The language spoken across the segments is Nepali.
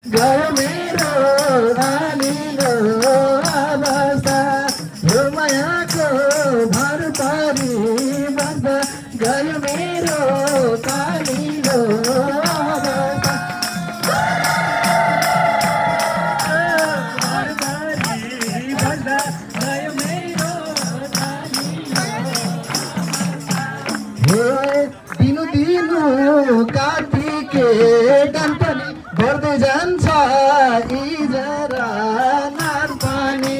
गयो मेरो आलिलो अवस्था यो मायाको भर पारी बन्द गयो मेरो कालिलो अवस्था भर पारी बन्द गयो मेरो दिनु दिनु कार्तिके डम्पनी बढ्दै जान्छ इजरा नार पानी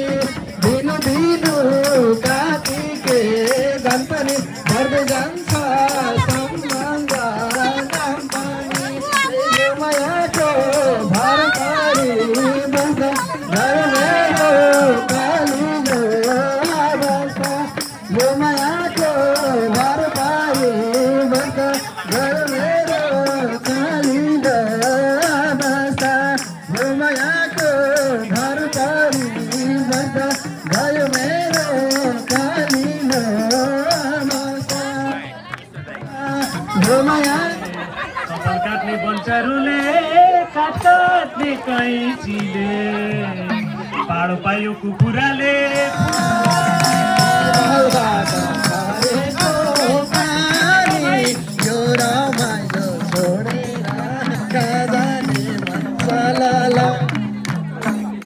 दिनु दिनु कार्तिके डम्पनी बढ्दै जान्छ सम्बन्ध नाम पानी यो मायाको भर पारी बन्द गयो मेरो कालिलो अवस्था यो मायाको भर पारी बन्द गयो मेरो कालिलो अवस्था यो मायाको भर पारी बन्द गयो मेरो कालिलो अवस्था यो माया कपाल काट्ने बन्चरुले काट्ने कैँचीले पाडो पायो कुकुराले